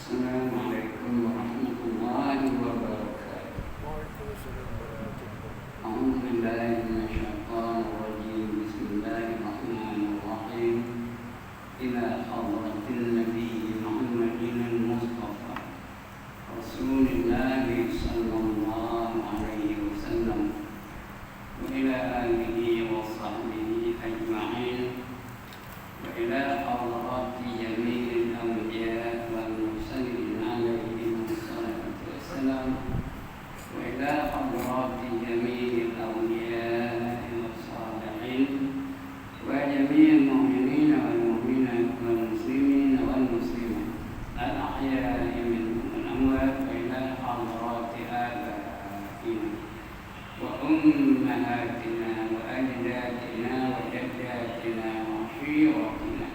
Assalamualaikum warahmatullahi wabarakatuh. Waalaikumsalam warahmatullahi A'udzu billahi minasyaitonir rajim. Bismillahirrahmanirrahim. Ila hadratil nabi Muhammadin al-Mustafa Rasulillah sallallahu alaihi wasallam wa ila alihi wa sahbihi ajma'in wa ila hadrati jami'il awliya wal mursalin alaihim wassalatu wassalam وإلى حضرات جميع الأولياء والصالحين وجميع المؤمنين والمؤمنات والمسلمين والمسلمات الأحياء منهم والأموات وإلى حضرات آبائنا وأمهاتنا وأجدادنا وجداتنا وعشيرتنا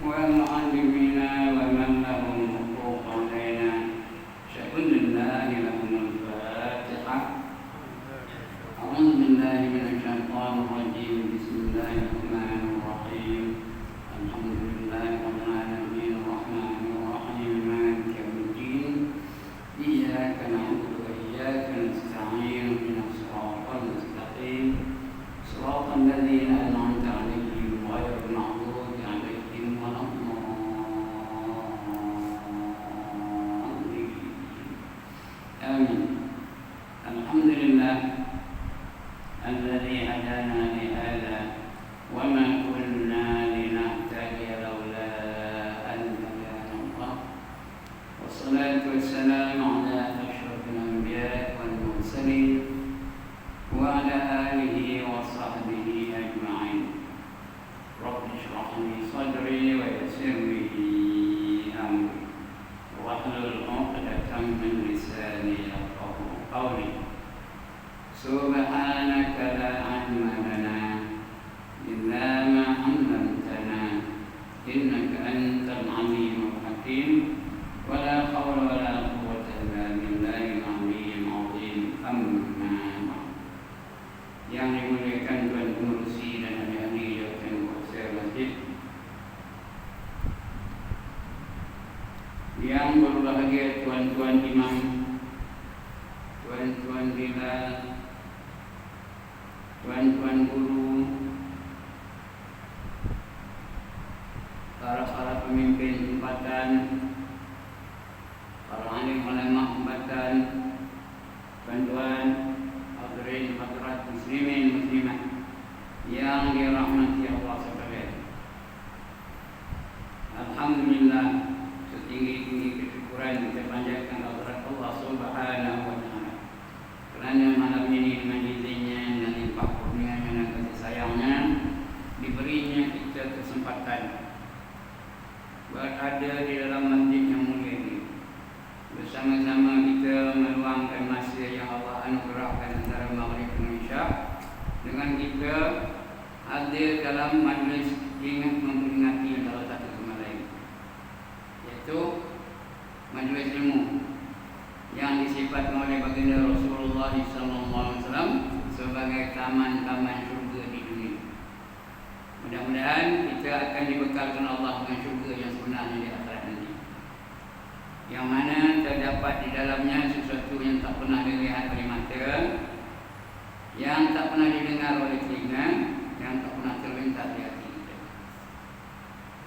ومعلمينا ومن لهم حقوق علينا شكر الله لهم الفاتحة. أعوذ بالله من الشيطان الرجيم. بسم الله الرحمن الرحيم. الحمد لله رب العالمين الرحمن الرحيم مالك يوم الدين إياك نعبد وإياك نستعين اهدنا الصراط المستقيم صراط الذين أنعمت عليهم غير المغضوب عليهم ولا الضالين. آمين. الحمد لله الذي هدانا لهذا وما كنا لنهتدي لولا أن هدانا الله والصلاة والسلام على أشرف الأنبياء والمرسلين وعلى آله وصحبه أجمعين. رب اشرح لي صدري ويسر لي أمري واحلل عقدة من لساني يفقهوا قولي. سبحانك لا علم لنا إلا ما علمتنا إنك أنت العليم الحكيم ولا حول ولا قوة إلا بالله العلي العظيم. أما بعد. Yang dimuliakan Tuan Pengurusi dan ahli-ahli jawatan kuasa masjid, yang berbahagia tuan-tuan imam, tuan-tuan bilal, tuan-tuan guru, para pemimpin tempatan, para alim ulama tempatan, tuan-tuan hadirin hadirat muslimin muslimat yang dirahmati Allah sekalian. Alhamdulillah, setinggi-tinggi kesyukuran kita panjatkan kehadirat Allah Subhanahu wa taala. Kerana malam ini dengan izinnya dan limpah kurnianya dan kasih sayangnya diberinya kita kesempatan berada di dalam masjid yang mulia ini. Bersama-sama kita meluangkan masa yang Allah anugerahkan antara maghrib dan isya dengan kita hadir dalam majlis ingat memperingati antara satu sama lain, iaitu majlis ilmu yang disifatkan oleh baginda Rasulullah SAW sebagai taman-taman syurga di dunia. Mudah-mudahan kita akan dibekalkan Allah dengan syurga yang sebenarnya di akhirat nanti, yang mana terdapat di dalamnya sesuatu yang tak pernah dilihat oleh mata, yang tak pernah didengar oleh telinga, yang tak pernah terlintas di hati kita.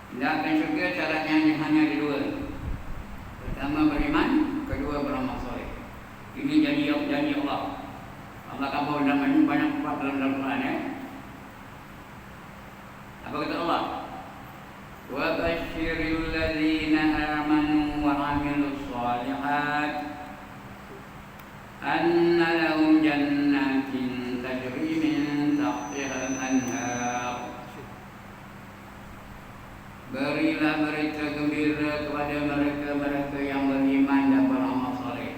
Tindakan syurga syaratnya hanya ada dua. Pertama beriman, kedua beramal soleh. Ini janji Allah. Allah kabul dalam banyak tempat dalam Al-Quran ya. Apa kata Allah? Wa basyiril ladzina amanu wa 'amilus shalihat anna lahum jannatin tajri min tahtiha al-anhar. Berilah berita gembira kepada mereka-mereka yang beriman dan beramal soleh,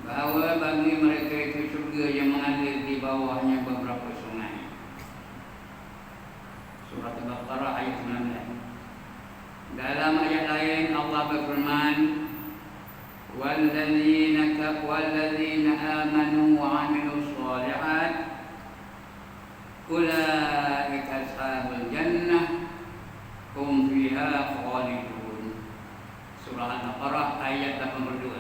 bahawa bagi mereka itu syurga yang mengalir di bawahnya beberapa sungai. Surah Al-Baqarah ayat 19. Dalam ayat lain Allah berfirman, walladzina amanu wa 'amilus shalihat ulaika ashabul jannah hum fiha khalidun. surah Al-Baqarah ayat 82.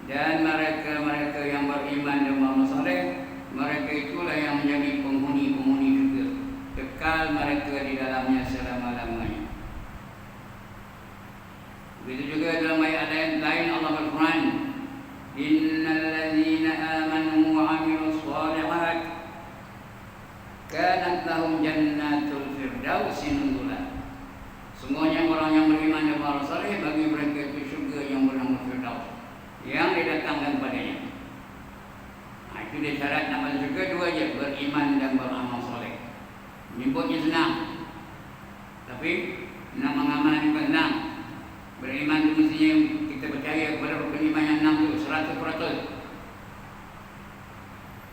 Dan mereka-mereka yang beriman dan beramal saleh, mereka itulah yang menjadi penghuni-penghuni syurga, kekal mereka di dalamnya selama-lamanya. Begitu juga dalam ayat lain Allah berfirman, innal ladzina amanu wa 'amilus shalihat kanat lahum jannatul firdausi nuzula. Semuanya orang yang beriman dan beramal saleh, bagi mereka itu syurga yang bernama Firdaus yang didatangkan padanya. Itu dia syarat nak masuk syurga, dua je, beriman dan beramal saleh. Menyebutnya senang, tapi nak mengamalkan bukan senang. Beriman itu mestinya kita percaya kepada rukun iman yang 6 itu 100%.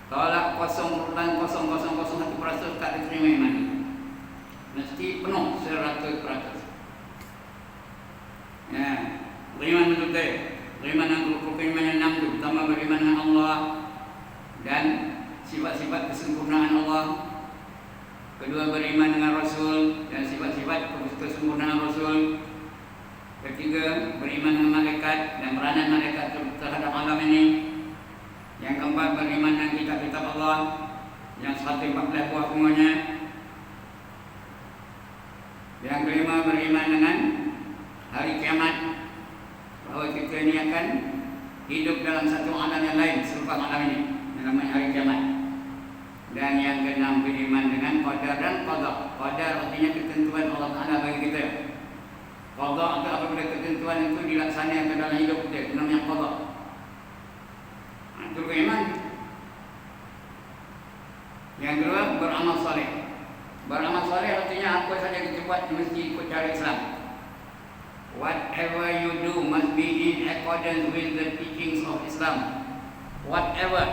Tolak 0,0001% tak diterima iman. Mesti penuh 100%. Ya, beriman betul-betul. Beriman dengan rukun iman yang 6 itu, pertama beriman dengan Allah dan sifat-sifat kesempurnaan Allah. Kedua, beriman dengan Rasul dan sifat-sifat kesempurnaan Rasul. Ketiga, beriman dengan malaikat dan peranan malaikat terhadap alam ini. Yang keempat, beriman dengan kitab-kitab Allah yang 114 buah semuanya. Yang kelima, beriman dengan hari kiamat, bahawa kita ini akan hidup dalam satu alam yang lain selepas alam ini, yang namanya hari kiamat. Dan yang keenam, beriman dengan qadar dan qada. Qadar artinya ketentuan Allah Ta'ala bagi kita. Qada atau apabila ketentuan itu dilaksanakan dalam hidup kita, itu namanya qada. Itu beriman. Yang kedua, beramal saleh. Beramal saleh artinya apa saja kita buat mesti ikut cara Islam. Whatever you do must be in accordance with the teachings of Islam. Whatever,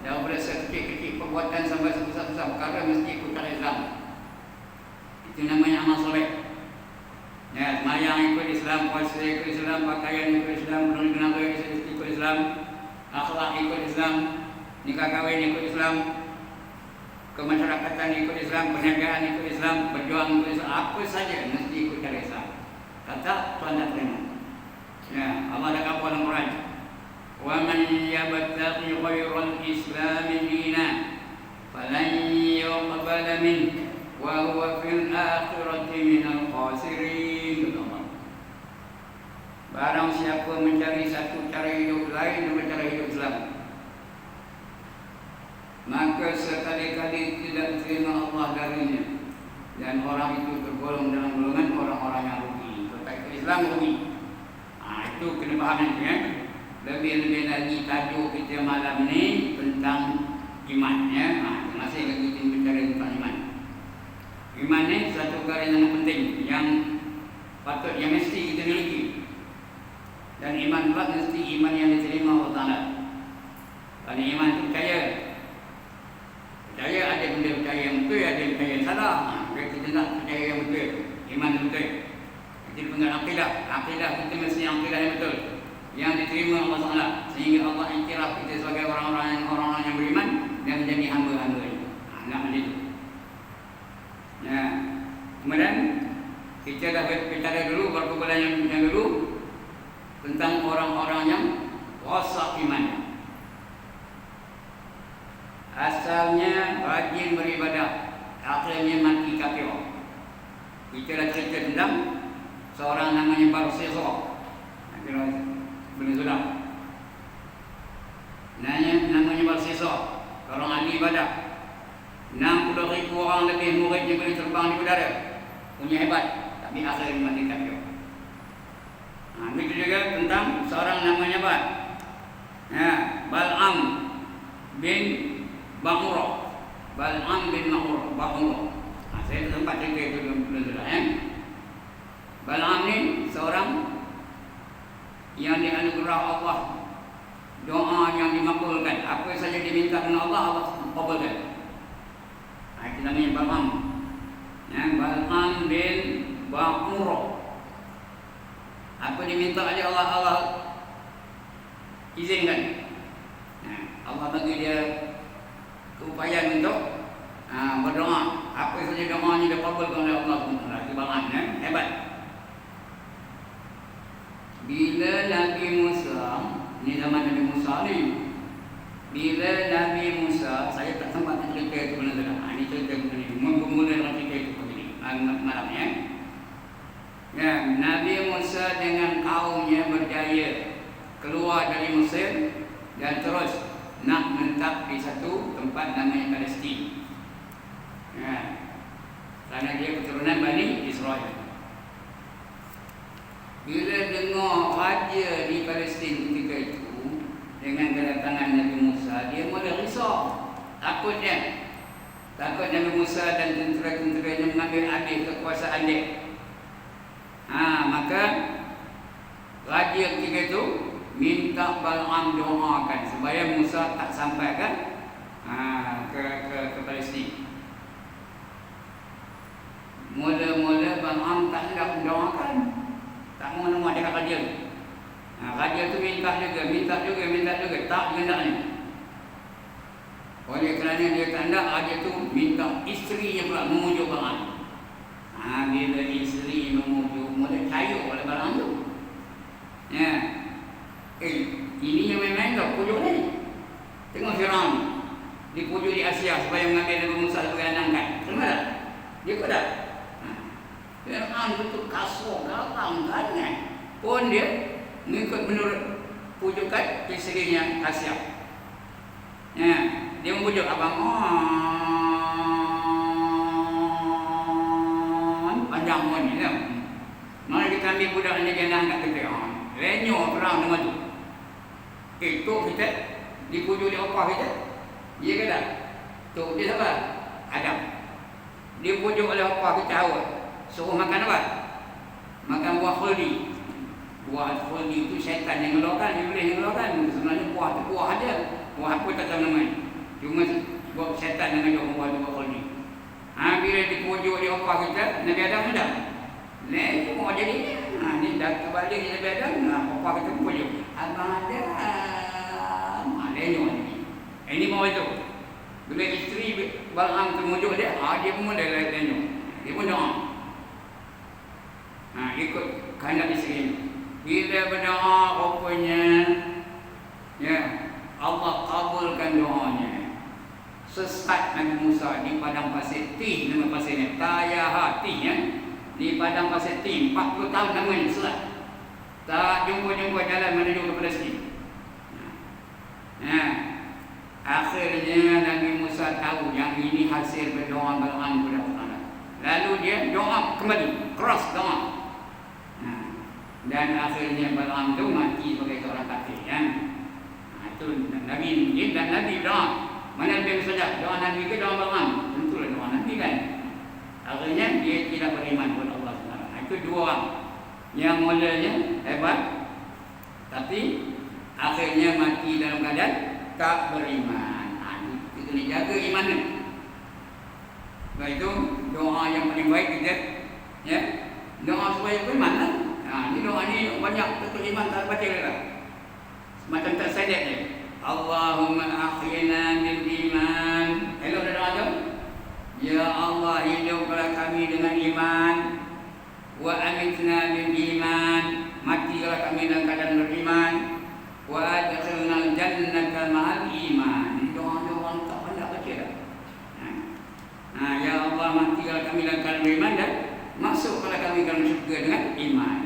daripada sekecil-kecil perbuatan sampai sebesar-besar perkara mesti ikut cara Islam. Itu namanya amal soleh. Ya, semayang ikut Islam, puasa ikut Islam, pakaian ikut Islam, berkenaan ikut Islam, akhlak ikut Islam, nikah kahwin ikut Islam, kemasyarakatan ikut Islam, perniagaan ikut Islam, berjuang ikut Islam, apa saja mesti ikut cara Islam. Kata Tuhan tak terima. Ya, Allah dah kata dalam Quran, wa man yabtaghi ghairal Islam dinan falan yuqbala minhu wa huwa fil akhirati minal khasirin. Barang siapa mencari satu cara hidup lain daripada cara hidup Islam, maka sekali-kali tidak diterima Allah darinya, dan orang itu tergolong dalam golongan orang-orang yang rugi. Islam rugi. Itu kena faham ya. Lebih-lebih lagi tajuk kita malam ni tentang iman ya. Masih lagi kita bicara tentang iman. Iman ni satu perkara yang penting, yang patut, yang mesti kita miliki. Dan iman pula mesti iman yang diterima Allah Ta'ala. Kerana iman itu percaya. Percaya ada benda percaya yang betul, ada percaya yang salah. Kita nak percaya yang betul. Iman itu betul. Jadi dengan akidah, akidah kita mesti akidah yang betul, yang diterima Allah Taala, sehingga Allah iktiraf kita sebagai orang-orang yang beriman dan menjadi hamba-hamba-Nya. Nak macam itu. Ya. Kemudian kita dah bicara dulu beberapa bulan yang dulu tentang orang-orang yang rosak iman. Asalnya rajin beribadah, akhirnya mati kafir. Kita dah cerita tentang seorang namanya Barsisa. Boleh sudah. Namanya Barsisa. Orang ahli ibadah. 60,000 orang lebih muridnya boleh terbang di udara. Punya hebat. Tapi akhirnya mati kafir. Begitu juga tentang seorang namanya apa? Bal'am bin Ba'urah. Bal'am bin Ba'urah. Saya sempat cerita itu dulu sudah Bal'am ni seorang yang dianugerah Allah, doa yang dimakbulkan, apa saja diminta dengan Allah, Allah kabulkan. Itu namanya Bal'am. Bal'am bin Ba'urah. Apa diminta aja Allah izinkan. Allah bagi dia keupayaan untuk berdoa. Apa saja doanya dia kabulkan oleh Allah. Itu Bal'am hebat. ni. Bila Nabi Musa, saya tak sempat nak cerita itu benar-benar. Ini cerita begini. Mula dengan cerita itu begini. Malam ya. Ya, Nabi Musa dengan kaumnya berjaya keluar dari Mesir dan terus nak menetap di satu tempat namanya Palestin. Ya. Kerana dia keturunan Bani Israel. Bila dengar raja di Palestin ketika itu dengan kedatangan Nabi Musa, dia mula risau. Takut Nabi Musa dan tentera-tenteranya mengambil alih kekuasaan dia. Maka raja ketika itu minta Bal'am doakan supaya Musa tak sampai ke Palestin. Mula-mula Bal'am tak hendak mendoakan, tak mau nama dekat raja. Raja tu minta juga, tak hendaknya. Oleh kerana dia tak hendak, raja tu minta isterinya pula memujuk Bal'am. Bila isteri memujuk, mula cair oleh Bal'am tu. Ya. Ini yang main-main tau, pujuk ni. Tengok Firaun dipujuk di Asia supaya mengambil Nabi Musa sebagai anak kan. Terima tak? Dia kau tak? Firaun betul kasar, galang kan. Pun dia mengikut menurut pujukan isterinya Asia. Ya, dia mempujuk abang panjang ni tau. Mari kita ambil budak ni dia nak angkat kita. Renyo perang dengan tu. Tok kita dipujuk di opah kita. Dia kata, tok dia siapa? Adam. Dia pujuk oleh opah kita Hawa. Suruh makan apa? Makan buah khuldi. Buah khuldi itu syaitan yang ngeluarkan, iblis yang ngeluarkan. Sebenarnya buah tu buah aja. Buah apa tak tahu namanya. Cuma buah syaitan yang ngeluarkan buah tu buah khuldi. Bila dipujuk di opah kita, Nabi Adam ada. Ni mau jadi ni dah kembali ni Nabi Adam. Opah kita pujuk. Abang Adam. Leno ni. Ini mau itu. Bila isteri Bal'am termujuk dia, dia pun mula leno. Dia pun doa. Ikut kehendak isteri. Bila berdoa rupanya ya, Allah kabulkan doanya. Sesat Nabi Musa di padang pasir Tih, nama pasirnya Tayaha Tih ya. Di padang pasir Tih 40 tahun namanya sesat. Tak jumpa-jumpa jalan menuju ke Palestin. Akhirnya Nabi Musa tahu yang ini hasil berdoa Bal'am kepada Allah. Lalu dia doa kembali, keras doa. Dan akhirnya Bal'am itu mati sebagai seorang kafir ya. Itu Nabi dan Nabi doa. Mana lebih saja doa Nabi ke doa Bal'am? Tentulah doa Nabi kan. Akhirnya dia tidak beriman kepada Allah SWT. Itu dua orang yang mulanya hebat, tapi akhirnya mati dalam keadaan tak beriman. Kita kena jaga imannya. Sebab itu doa yang paling baik kita ya, doa supaya beriman lah. Ini doa ni banyak betul iman tak baca lah. Semacam tersedek dia. Allahumma akhina bil iman. Elok dah doa tu. Ya Allah, hidupkanlah kami dengan iman. Wa amitna bil iman. Matilah kami dalam keadaan beriman. Wa adkhilna jannata ma'al iman. Ini doa orang tak pandai baca dah. Ya Allah, matilah kami dalam keadaan beriman dan masukkanlah kami dalam syurga dengan iman.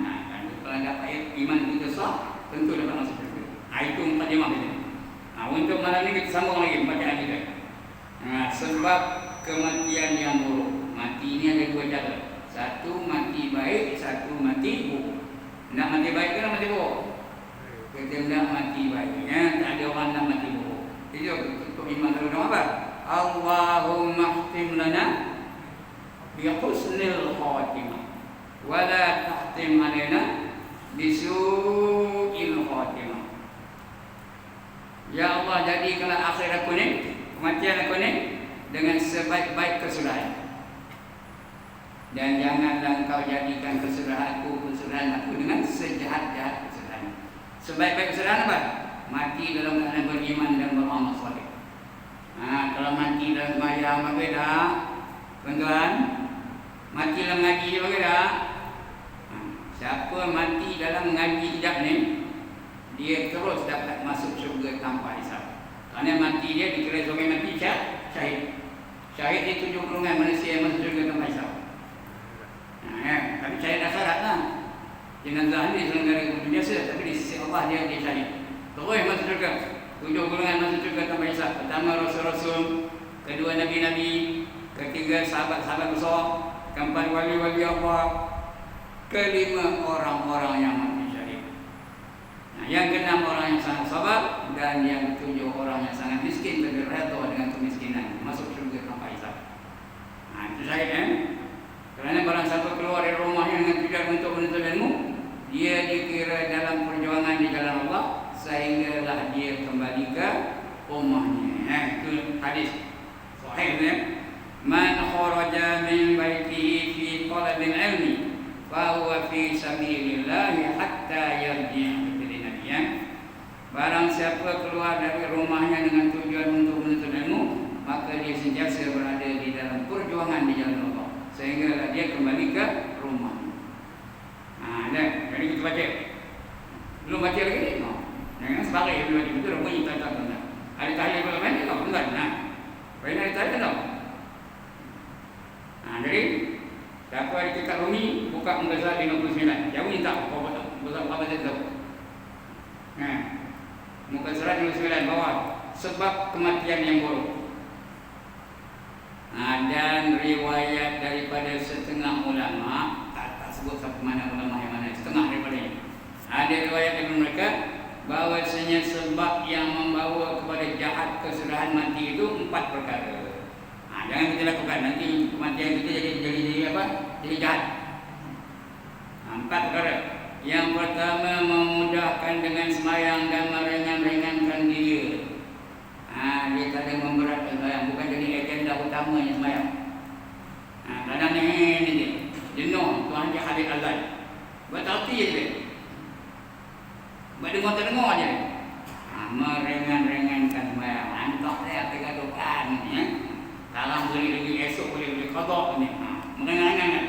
Kalau dapat iman kita sah, tentu dapat masuk syurga. Itu 4 jemaah kita. Untuk malam ni kita sambung lagi bacaan kita. Sebab kematian yang buruk. Mati ni ada 2 cara. Satu mati baik, satu mati buruk. Nak mati baik ke nak mati buruk? Kita nak mati baik. Tak ada orang nak mati buruk. Itu untuk iman kalau doa apa? Allahumma khtim lana bi husnil khatimah wa la tahtim alaina bi su'il khatimah. Ya Allah, jadikanlah akhir aku ni, kematian aku ni dengan sebaik-baik kesudahan. Dan janganlah engkau jadikan kesudahanku dengan sejahat-jahat kesudahan. Sebaik-baik kesudahan apa? Mati dalam keadaan beriman dan beramal saleh. Kalau mati dalam sembahyang bagaimana? Tuan-tuan, mati dalam ngaji bagaimana? Siapa mati dalam ngaji sekejap ni, dia terus dapat masuk syurga tanpa hisab. Kerana mati dia dikira sebagai mati syahid. Syahid itu 7 golongan manusia yang masuk syurga tanpa hisab. Tapi syahid dah syarat lah. Jenazah ni selenggara biasa, tapi di sisi Allah dia syahid. Terus masuk syurga. 7 golongan masuk syurga tanpa hisab. Pertama Rasul-Rasul, kedua Nabi-Nabi, ketiga sahabat-sahabat besar, keempat wali-wali Allah, kelima orang-orang yang mati syahid. Yang keenam orang yang sangat sabar, dan yang ketujuh orang yang sangat miskin tapi redha dengan kemiskinan, masuk syurga tanpa hisab. Itu syahid Kerana barang siapa keluar dari rumahnya dengan tujuan untuk menuntut ilmu, dia dikira dalam perjuangan di jalan Allah sehinggalah dia kembali ke rumahnya. Itu hadis sahih. Man kharaja min baitihi fi talabil ilmi fa huwa fi sabilillah hatta yarji'. Barang siapa keluar dari rumahnya dengan tujuan untuk menuntut ilmu, maka dia sentiasa berada di dalam perjuangan di jalan Allah sehingga dia kembali ke rumah. Jadi kita baca. Belum baca lagi ni? Jangan sebagai yang belum baca. Itu dah bunyi tak. Ada tahlil berapa ni? Bukan. Baiklah ada tahlil tak? Jadi siapa ada kitab Rumi, buka muka surat 59. Jauh ni tak? Apa saja tahu? Muka surat 59 bawah. Sebab kematian yang buruk. Dan riwayat daripada setengah ulama, tak sebut sampai mana ulama yang mana, setengah daripada ini. Ada riwayat dari mereka bahawasanya sebab yang membawa kepada jahat keserahan mati itu 4 perkara. Jangan kita lakukan, nanti kematian kita jadi apa? Jadi jahat. 4 perkara. Yang pertama, memudahkan dengan semayang dan meringan-ringankan dia. Dia tak ada memberatkan semayang, bukan jadi agenda utamanya semayang. Kadang ni dia jenuh, Tuhan dia hadir azan. Berarti je dia. Berdengar terdengar je. Meringan-ringankan semayang. Antak dia tergaduhkan ni. Kalau boleh lagi esok boleh qada ni. Meringan-ringankan.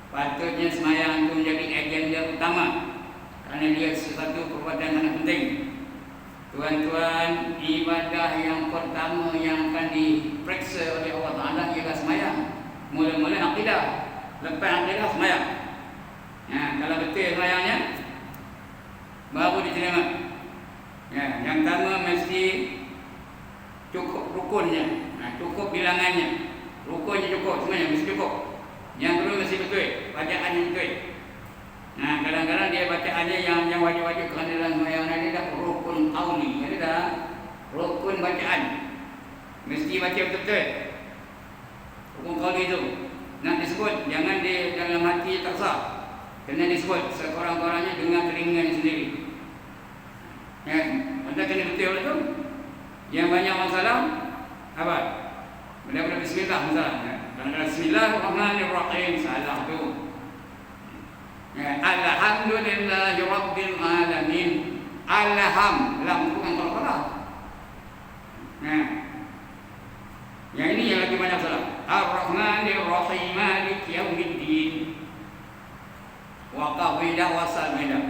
Patutnya semayang itu menjadi agenda utama kerana dia sesuatu perbuatan sangat penting. Tuan-tuan, ibadah yang pertama yang akan diperiksa oleh Allah Ta'ala ialah semayang. Mula-mula akidah, lepas akidah semayang. Kalau betul semayangnya, baru diterima. Yang pertama mesti cukup rukunnya, cukup bilangannya. Rukunnya cukup, semuanya mesti cukup. Yang kedua mesti betul, bacaannya betul. Kadang-kadang dia bacaannya yang wajib-wajib kerana dalam semayang dia dah rukun qauli, dia dah rukun bacaan. Mesti baca betul-betul. Rukun qauli itu nak disebut, jangan di dalam hati tersa. Kena disebut sekurang-kurangnya dengan telinganya sendiri. Anda kena betul itu. Yang banyak masalah apa? Benda-benda bismillah masalahnya. Bismillahirrahmanirrahim, salah tu. Alhamdulillahi rabbil alamin. Alhamdulillah, bukan kalau. Yang ini yang lagi banyak salah. Ar-Rahmanir-Rahim, Maliki Yaumiddin. Wa qawidah wa samidah.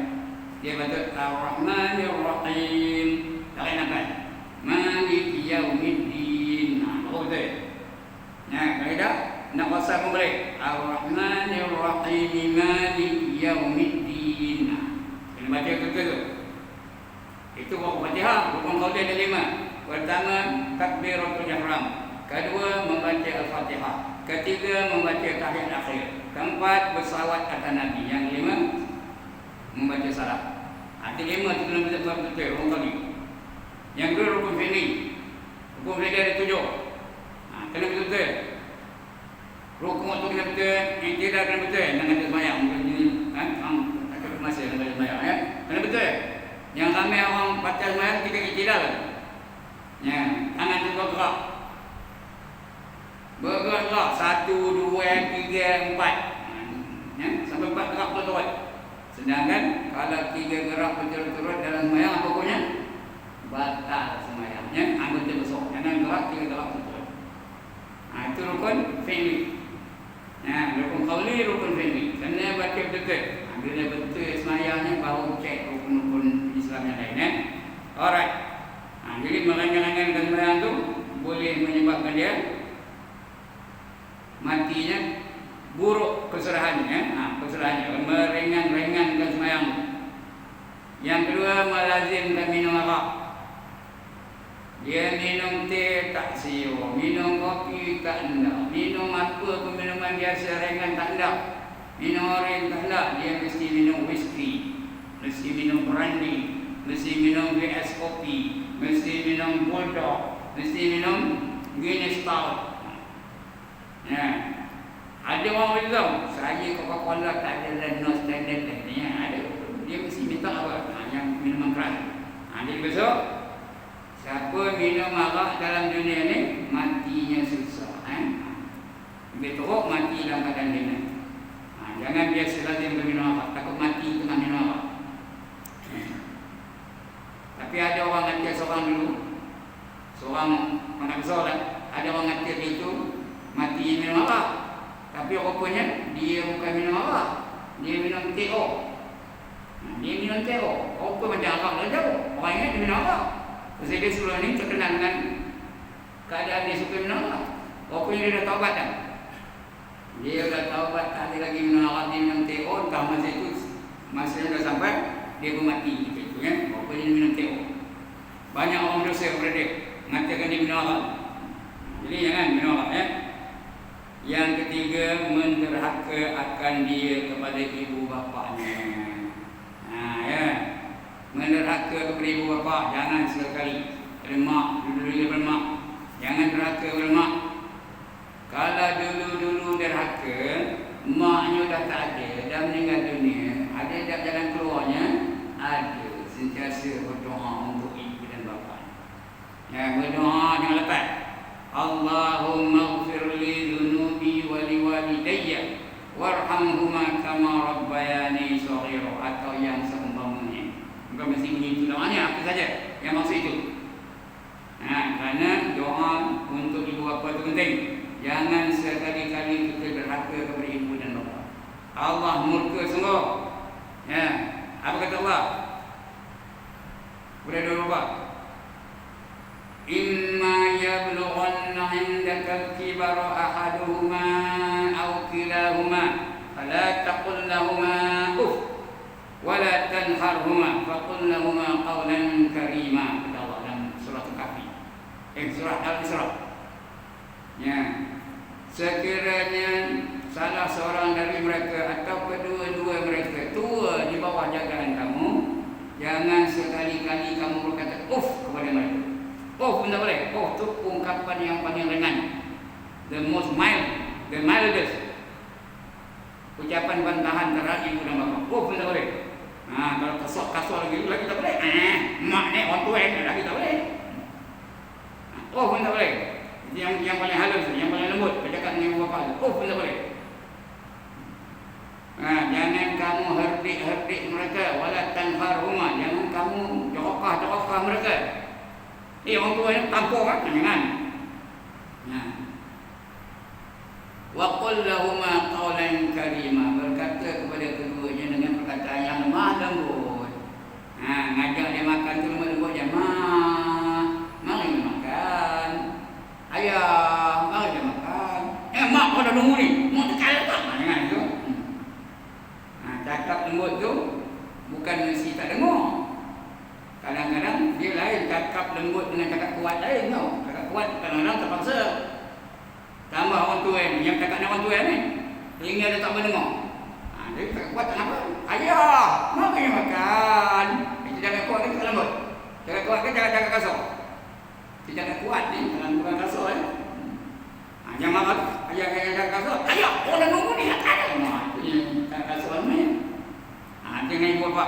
Dia baca Ar-Rahmanir-Rahim. Tak enakan. Maliki Yaumiddin. Betul. Kaedah nak wasal memberi Ar-Rahmanir-Rahim, Maliki Yaumiddin. Kena baca betul tu. Itu rukun Fatihah. Rukun qauli ada 5. Pertama, takbiratul ihram. Kedua, membaca Al-Fatihah. Ketiga, membaca tahiyat akhir. Keempat, bersalawat atas Nabi. Yang 5, membaca salat. Ada 5 tu kena betul-betul rukun qauli. Yang kedua, rukun fi'li. Rukun fi'li ada 7. Kena betul-betul. Rukun tu kena betul, iktidak kena betul. Jangan ada semayang. Tak ada masa dalam semayang. Kena betul. Yang ramai orang baca semayang, kita iktidak. Tangan tu bergerak. Bergerak. 1, 2, 3, 4. Sampai 4 gerak betul-betul. Sedangkan kalau 3 gerak betul-betul dalam semayang, apa pokoknya? Batal semayangnya. Anggota besar. Jangan gerak 3 gerak betul. Itu rukun fi'li. Rukun qauli, rukun fi'li. Kena baca betul. Bila betul semayangnya baru cek rukun-rukun Alright. Jadi merengang-rengankan sembahyang tu boleh menyebabkan dia matinya buruk keserahannya, keserahannya meringan-ringankan sembahyang. Yang kedua, melazimkan minum arak. Dia minum teh tak siur, minum kopi tak hendak, minum apa pun minuman biasa ringan tak hendak, minum oren tak hendak, dia mesti minum whisky, mesti minum brandy, mesti minum VSOP, mesti minum bulldog, mesti minum Guinness Stout. Ada orang begitu, saya Coca-Cola tak ada no standard ni. Ada, dia mesti minta apa? Yang minuman keras. Jadi besok siapa minum arak dalam dunia ni matinya susah. Dia teruk mati dalam keadaan dia. Jangan biasa lazim minum arak, takut mati tengah minum arak. Tapi ada orang kata seorang dulu, seorang anak besar lah, ada orang kata dia itu mati minum arak. Tapi rupanya dia bukan minum arak, dia minum TO. Dia minum TO. Rupa macam arak dah jauh. Orang ingat dia minum arak. Sebab dia sebelum ni terkenal dengan keadaan dia suka minum arak. Rupanya dia dah taubat dah. Dia dah taubat, tak ada lagi minum arak, dia minum TO. Entah masa itu, masanya dah sampai, dia pun mati. Rupanya dia minum TO. Banyak orang berdosa kepada dia, mengatakan dia minum arak. Jadi jangan minum arak. Yang ketiga, menderhaka akan dia kepada ibu bapanya. Menderhaka kepada ibu bapa, jangan sekali. Ada mak, dulu-dulu daripada mak, jangan derhaka kepada mak. Kalau dulu-dulu derhaka, maknya dah tak ada, dah meninggal dunia, ada tak jalan keluarnya? Ada. Sentiasa berdoa untuk ibu dan bapa. Berdoa jangan lepas. Allahumma ighfir li dhunubi wa li walidayya warhamhuma kama rabbayani shaghira, atau yang seumpamanya. Bukan mesti bunyi itu doanya, apa saja yang maksud itu. Kerana doa untuk ibu bapa itu penting. Jangan sekali-kali kita derhaka kepada ibu dan bapa. Allah murka sungguh. Apa kata Allah? Kepada dua bapa. Imma yablughanna 'indaka al-kibara ahaduhuma aw kilahuma fala taqul lahumā uff wa la tanharhuma faqul lahumā qawlan karīmā. Kata Allah dalam surah Al-Kahfi. Surah Al-Isra. Sekiranya salah seorang dari mereka atau kedua-dua mereka tua di bawah jagaan kamu, jangan sekali-kali kamu berkata uff kepada mereka. Oh, tidak boleh. Oh, itu ungkapan yang paling ringan. The most mild, the mildest. Ucapan bantahan terhadap ibu dan bapa. Oh, tidak boleh. Kalau kasar lagi tak boleh. Mak ni orang tua ni lagi tak boleh. Oh, tidak boleh. Yang paling halus, yang paling lembut bercakap dengan ibu bapa. Oh, tidak boleh. Jangan kamu herdik mereka, wala tanharhuma. Jangan kamu jokah mereka. Orang tua ni tampuk kan? Jangan. Wa qul lahumā qawlan karīmā, berkata kepada keduanya dengan perkataan yang lemah lembut. Ngajak dia makan tu lemah lembut je. Mari makan. Ayah, mari dia makan. Mak kau dah nunggu ni. Mak tekan tak? Jangan tu. Cakap lembut tu bukan mesti tak dengar. Kadang-kadang dia lain, cakap lembut dengan cakap kuat lain tau. Cakap kuat kadang-kadang terpaksa. Tambah orang tua ni, yang cakap dengan orang tua ni, telinga dia tak mendengar. Dia cakap kuat tak apa. Ayah, mari makan. Dia cakap kuat ni cakap lembut. Cakap kuat ke cakap kasar? Dia cakap kuat ni, bukan kasar ni. Jangan marah, ayah cakap kasar. Ayah, orang nunggu ni tak ada. Itu cakap kasar ni. Dengan ibu bapa,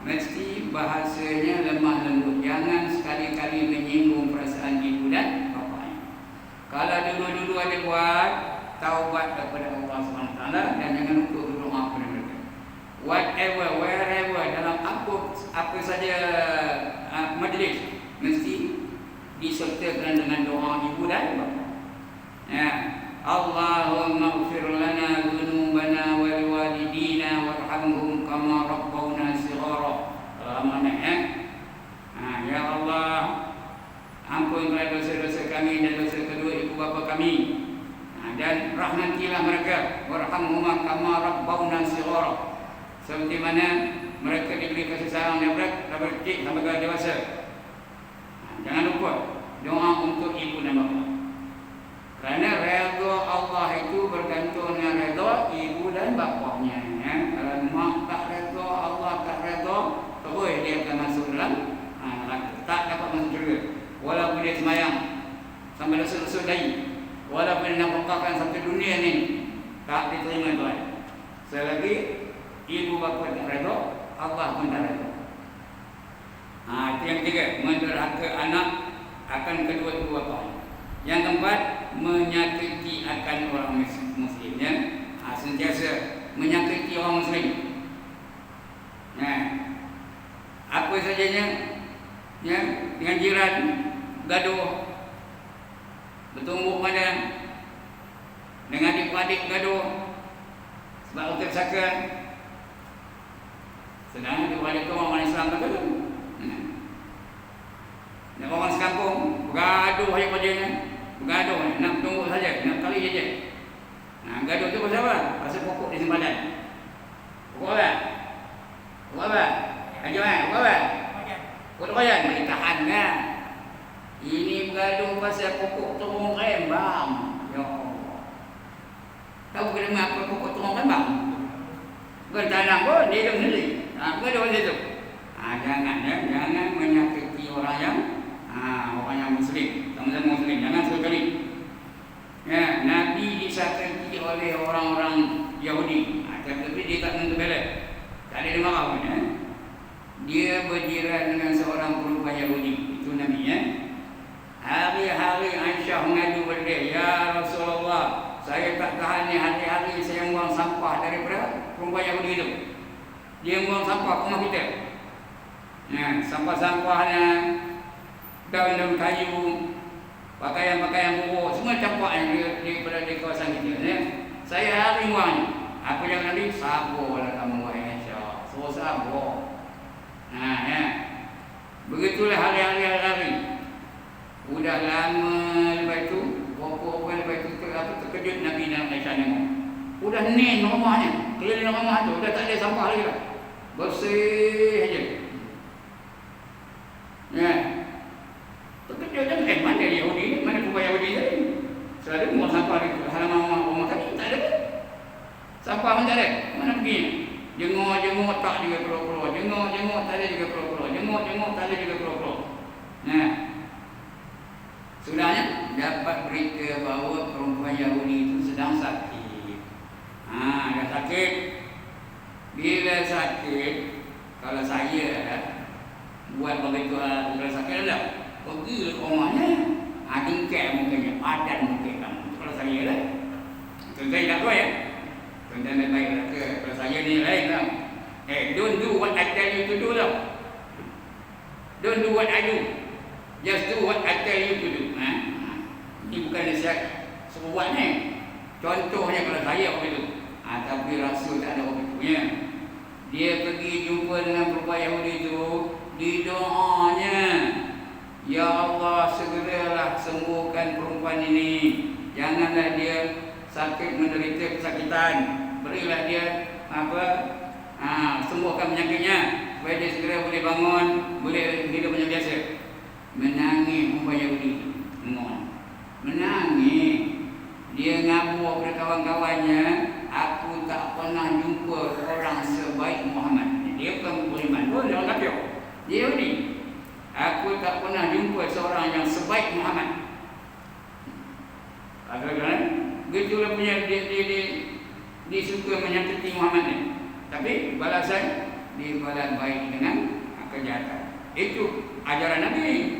mesti bahasanya lemah lembut. Jangan sekali-kali menyinggung perasaan ibu dan bapa. Kalau dulu-dulu ada buat, taubat kepada Allah SWT dan jangan lupa berdoa kepada mereka. Whatever, wherever, dalam apa saja majlis, mesti disertakan dengan doa ibu dan bapa. Allahumma ighfir lana dhunubana wa liwalidina warhamhum kama rabbawna shighara. Amanah Seperti mana mereka diberi kasih sayang daripada kecil sampai ke dewasa. Jangan lupa doa untuk ibu dan bapa. Kerana redha Allah itu bergantung dengan redha ibu dan bapanya. Kalau mak tak redha, Allah tak redha, terus dia akan masuk dalam neraka. Tak dapat masuk syurga. Walaupun dia sembahyang sampai lesuk-lesuk dahi, walaupun dia nafkahkan satu dunia ni, tak diterima Tuhan. Selagi ibu bapa tak redha, Allah pun tak redha. Itu yang ketiga, menderhaka anak akan kedua-dua bapa. Yang keempat, menyakiti akan orang Muslim. Sentiasa menyakiti orang Muslim. Apa sajanya, dengan jiran gaduh, bertumbuk badan, dengan adik-adik gaduh sebab utak saka. Sedangkan adik-adik itu orang Islam tak gaduh. Dan orang sekampung bergaduh aja-ajanya, bergaduh nak tunggu saja, nak kali saja. Gaduh tu pasal apa? Pasal pokok di sempadan. Pokok apa? Pokok apa? Pokok apa? Pokok koyan, boleh tahan kan? Ini bergaduh pasal pokok turun rembang. Ya Allah. Tahu kena apa pokok turun rembang? Bukan tanam pun, dia hidup sendiri. Bergaduh pasal itu. Jangan menyakiti orang yang Muslim, sama-sama Muslim. Jangan sekali. Nabi disakiti oleh orang-orang Yahudi. Tapi dia tak membela. Tak ada dia marah pun. Dia berjiran dengan seorang perempuan Yahudi. Itu Nabi. Hari-hari Aisyah mengadu pada dia, ya Rasulullah, saya tak tahan ni, hari-hari saya buang sampah daripada perempuan Yahudi itu. Dia buang sampah ke rumah kita. Sampah-sampahnya, daun-daun kayu, pakaian-pakaian buruk, semua campak yang daripada di kawasan kita. Saya hari buang. Apa yang Nabi? Sabarlah kamu wahai Aisyah. So sabar. Begitulah hari-hari. Udah lama lepas itu, berapa lepas itu terkejut Nabi dan Aisyah nengok. Udah nen rumahnya, keliling rumah tu, udah tak ada sampah lagi lah. Bersih aja. Terkejut dan mana Yahudi ni, mana perempuan Yahudi tadi? Selalu buang sampah di halaman rumah tadi, tak ada. Sampah pun tak ada, mana pergi? Jenguk tak juga keluar-keluar, jenguk tak ada juga keluar-keluar, jenguk tak ada juga keluar-keluar. Sudahnya dapat berita bahawa perempuan Yahudi itu sedang sakit. Dah sakit. Bila sakit, kalau saya buat begitu, bila sakit dah pergi ke rumahnya, tingkat mukanya, padan muka kamu. Kalau saya lah, itu saya tak tahu ya. Tuan-tuan baik kata, kalau saya ni lain tau. Don't do what I tell you to do tau. Don't do what I do. Just do what I tell you to do. Ini bukan nasihat suruh buat ni. Contohnya kalau saya begitu. Tapi Rasul tak ada begitunya. Dia pergi jumpa dengan perempuan Yahudi itu, di doanya, ya Allah, segeralah sembuhkan perempuan ini. Janganlah dia sakit menderita kesakitan. Berilah dia sembuhkan penyakitnya supaya dia segera boleh bangun, boleh hidup macam biasa. Menangis perempuan Yahudi. Menangis. Dia ngabur kepada kawan-kawannya, aku tak pernah jumpa orang sebaik Muhammad. Dia bukan beriman pun, dia orang kafir. Dia Yahudi. Aku tak pernah jumpa seorang yang sebaik Muhammad. Kadang-kadang begitulah punya dia suka menyakiti Muhammad ni. Tapi balasan dia balas baik dengan kejahatan. Itu ajaran Nabi.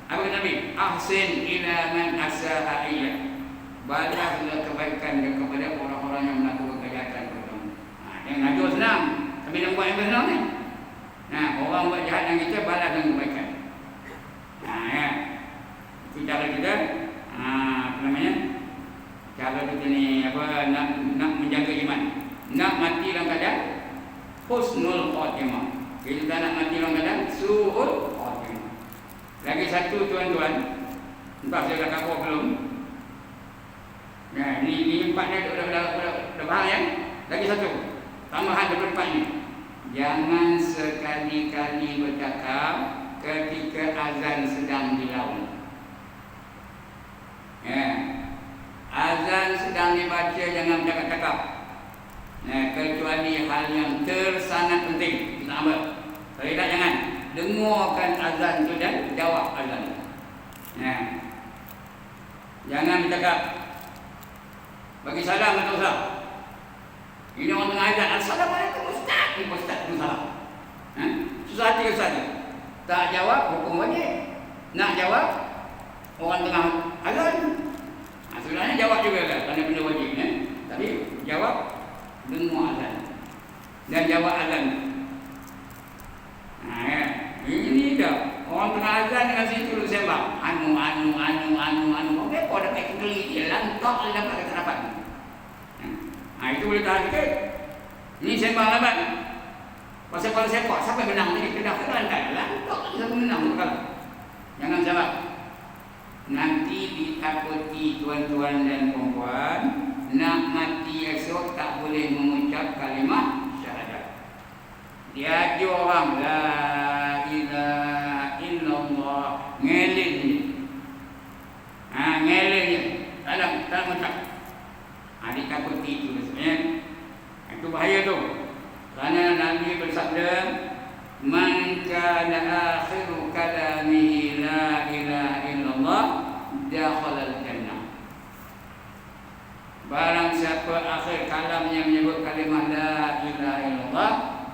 Apa kata Nabi? Ahsin ila man asa'a ilayk. Balaslah kebaikan kepada orang-orang yang melakukan kejahatan kepadamu. Yang ngajur senang, tapi yang buat yang senang ni. Orang buat jahat dengan kita, balas dengan kebaikan. Itu cara kita. Apa namanya? Cara kita ni nak menjaga iman. Nak mati dalam keadaan husnul khatimah. Kita tak nak mati dalam keadaan su'ul khatimah. Lagi satu tuan-tuan, entah saya dah cover belum. Ini empat ni dah faham ya. Lagi satu tambahan daripada empat ni. Jangan sekali-kali bercakap ketika azan sedang dilaun. Azan sedang dibaca, jangan bercakap-cakap. Kecuali hal yang tersangat penting. Kita ambil. Kalau tidak, jangan. Dengarkan azan itu dan jawab azan. Jangan bercakap. Bagi salam atau salam. Ini orang tengah azan. Assalamualaikum Ustaz. Ini Ustaz itu salam. Susah hati ke saja. Tak jawab, hukum wajib. Nak jawab, orang tengah azan. Sebenarnya jawab juga kan, kerana benda wajib. Tapi jawab, dengar azan. Dan jawab azan. Ini dah. Orang tengah azan dengan situ dulu sembang. Anu. Okey, kau dah pakai kegeli dia. Lantak dia dapat keterapan. Itu boleh tahan sikit. Ini sembang laban. Pasal sepak, siapa yang menang tadi? Kedah lantak. Lantak dia menang. Jangan salah. Nanti ditakuti tuan-tuan dan puan-puan, nak mati esok tak boleh mengucap kalimah syahadat. Diajar orang la ilaha illallah, ngelin je. Ngelin je. Tak mengucap. Ditakuti itu sebenarnya. Itu bahaya tu. Kerana Nabi bersabda, man kana akhiru kalamihi la ilaha illallah dakhala al-jannah. Barang siapa akhir kalamnya menyebut kalimah la ilaha illallah,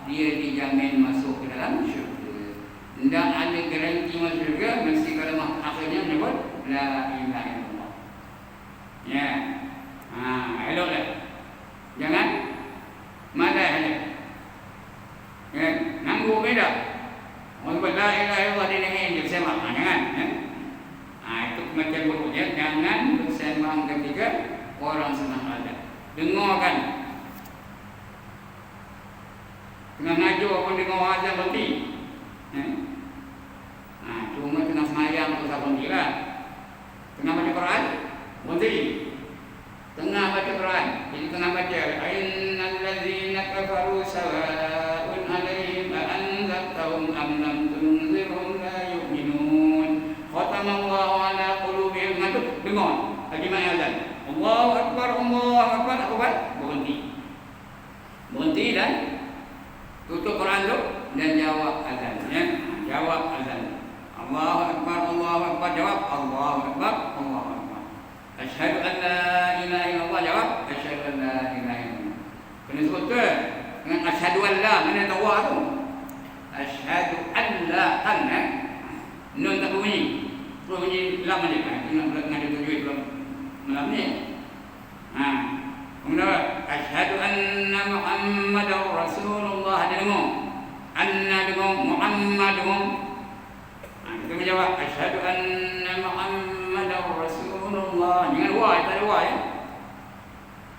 dia dijamin masuk ke dalam syurga. Tidak ada garanti masuk syurga, mesti kalimah akhirnya menyebut la ilaha illallah. Eloklah. Jangan malah aja. Nanggu beda. Orang la ilaha illallah dia dengan dia bersembang. Jangan. Itu macam buruknya. Jangan bersembang ketika orang senang azan. Dengarkan. Tengah ngajar pun dengar azan berhenti. Cuma tengah semayang tu tak berhenti lah. Tengah baca Quran berhenti. Tengah baca Quran. Jadi tengah baca innal ladzina kafaru sawa'un 'alaihim a anzartahum am lam tunzirhum la yu'minun. Khatamallahu 'ala qulubihim. Ngantuk dengar. Lagi mai azan. Allahu akbar, Allahu akbar. Apa buat? Berhenti dan tutup Quran tu dan jawab azan. Jawab azan. Allahu akbar, Allahu akbar. Jawab Allahu akbar, Allahu akbar. Asyhadu an la ilaha illallah. Jawab asyhadu an la ilaha illallah. Kena sebut ke dengan asyhadu an la, mana tahu tu? Asyhadu an la kan nun tak berbunyi. Berbunyi lam aja. Nak ada tajwid belum malam ni. Kemudian asyhadu anna Muhammadar Rasulullah. Ada dengar. Anna dengar, Muhammad dengar. Kita menjawab asyhadu anna Muhammadar Rasulullah. Jangan wa, tak ada wa ya.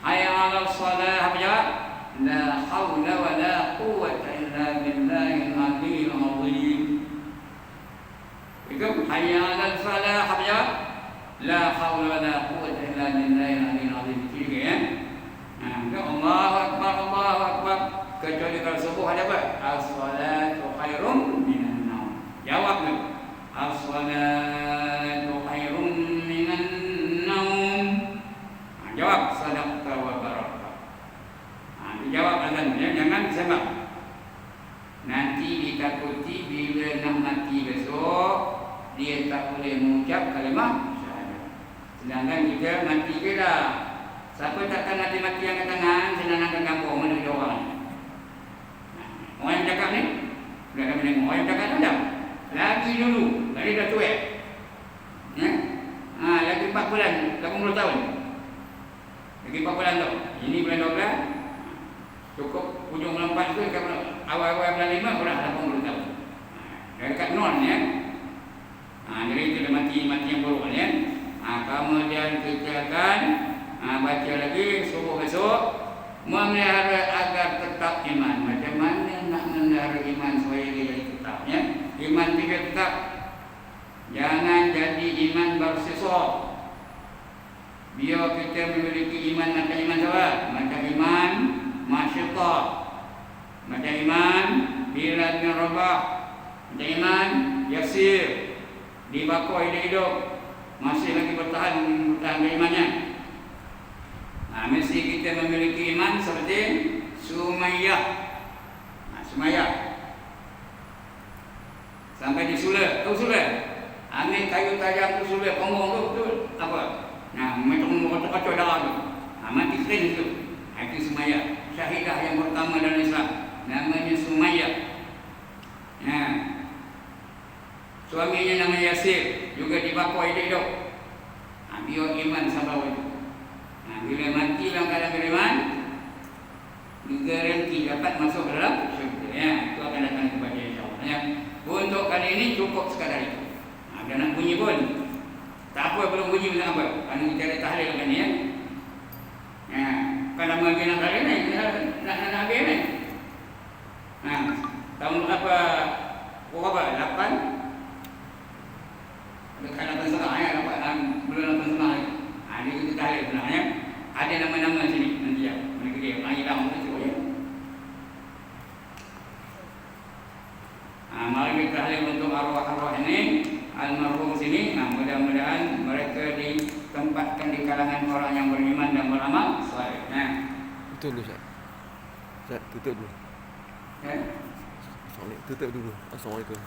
Hayya 'alal salah. Apa jawab? La haula wa la quwwata illa billahil 'aliyyil 'azim. Itu hayya 'alal falah. Apa jawab? La haula wa la quwwata illa billahil 'aliyyil 'azim. Tiga ya. Allahu akbar, Allahu akbar. Kecuali kalau subuh ada apa? As-salatu khairum minan naum. Jawab tu. As-salatu khairum minan naum. Jawab sadaqta wa barakah. Dijawab azan. Jangan sembang. Nanti ditakuti bila nak mati besok, dia tak boleh mengucap kalimah syahadat. Sedangkan kita mati ke dah. Siapa takkan mati-mati angkat tangan, senang-senang kampung mana dia orang. Orang yang cakap ni, dah kami tengok. Orang yang cakap tu dah. Lagi dulu, tadi dah tuek. Lagi 4 bulan, 80 tahun. Lagi 4 bulan tu. Ini bulan 12. Cukup hujung bulan 4 tu, awal-awal bulan 5, kurang 80 tahun. Dekat non ya. Jadi kita mati yang buruk ya. Kemudian kita akan baca lagi subuh besok, memelihara agar tetap iman. Macam mana nak memelihara iman supaya dia jadi tetap ya? Iman tidak tetap. Jangan jadi iman bersisa. Biar kita memiliki iman macam iman siapa? Macam iman masyaitan. Macam Iman, Bilal bin Rabah. Macam Iman, Yasir, dibakar hidup-hidup, masih lagi bertahan keimannya. Mesti kita memiliki iman seperti Sumayyah. Sumayyah sampai di Sula, tahu Sula? Ambil kayu tajam tu Sula, pongong tu apa? Macam kacau darah tu. Mati kering tu. Itu Sumayyah, syahidah yang pertama dalam Islam. Namanya Sumayyah. Suaminya namanya Yasir, juga dibakar hidup-hidup. Dia iman sampai waktu. Bila mati dalam keadaan beriman, garanti dapat masuk dalam syurga. Itu akan datang kepada insya-Allah. Untuk kali ini cukup sekadar itu. Ada nak bunyi pun. Tak apa belum bunyi pun apa. Kan kita ada tahlil kan ya. Kan nama lagi nak tahlil ni, nak habis ni. Tahun apa? Berapa? 8. Dekat 8 setengah ya, belum 8 setengah lagi. Dia kita tahlil sebenarnya. Ada nama-nama sini nanti ya. Mereka dia hilang tu ya. Mari kita tahlil untuk arwah-arwah ini, almarhum sini. Mudah-mudahan mereka ditempatkan di kalangan orang yang beriman dan beramal saleh. Betul dulu, Ustaz. Ustaz, tutup dulu. Tutup dulu. Assalamualaikum.